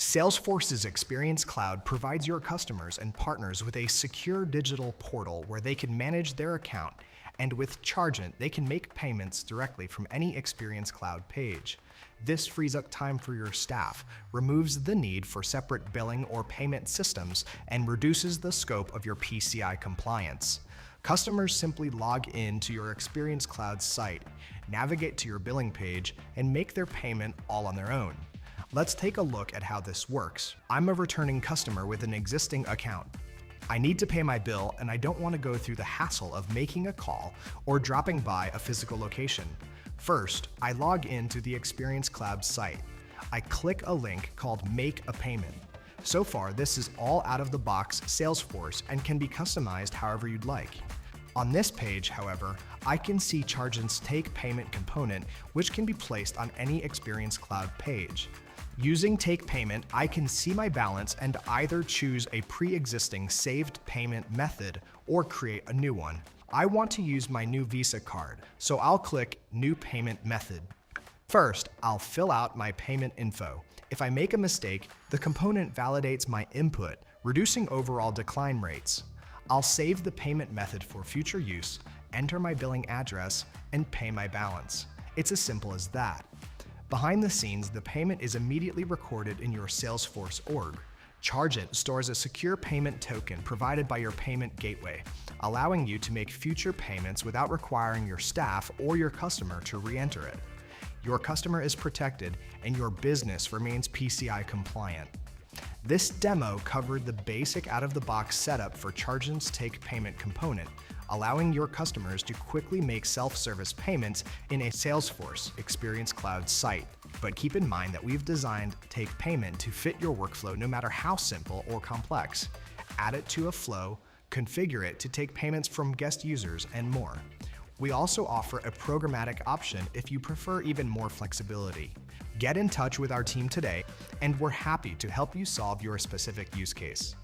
Salesforce's Experience Cloud provides your customers and partners with a secure digital portal where they can manage their account, and with Chargent, they can make payments directly from any Experience Cloud page. This frees up time for your staff, removes the need for separate billing or payment systems, and reduces the scope of your PCI compliance. Customers simply log in to your Experience Cloud site, navigate to your billing page, and make their payment all on their own. Let's take a look at how this works. I'm a returning customer with an existing account. I need to pay my bill and I don't want to go through the hassle of making a call or dropping by a physical location. First, I log into the Experience Cloud site. I click a link called Make a Payment. So far, this is all out-of-the-box Salesforce and can be customized however you'd like. On this page, however, I can see Chargent's Take Payment component, which can be placed on any Experience Cloud page. Using Take Payment, I can see my balance and either choose a pre-existing saved payment method or create a new one. I want to use my new Visa card, so I'll click New Payment Method. First, I'll fill out my payment info. If I make a mistake, the component validates my input, reducing overall decline rates. I'll save the payment method for future use, enter my billing address, and pay my balance. It's as simple as that. Behind the scenes, the payment is immediately recorded in your Salesforce org. Chargent stores a secure payment token provided by your payment gateway, allowing you to make future payments without requiring your staff or your customer to re-enter it. Your customer is protected and your business remains PCI compliant. This demo covered the basic out-of-the-box setup for Chargent's Take Payment component, allowing your customers to quickly make self-service payments in a Salesforce Experience Cloud site. But keep in mind that we've designed Take Payment to fit your workflow no matter how simple or complex. Add it to a flow, configure it to take payments from guest users, and more. We also offer a programmatic option if you prefer even more flexibility. Get in touch with our team today, and we're happy to help you solve your specific use case.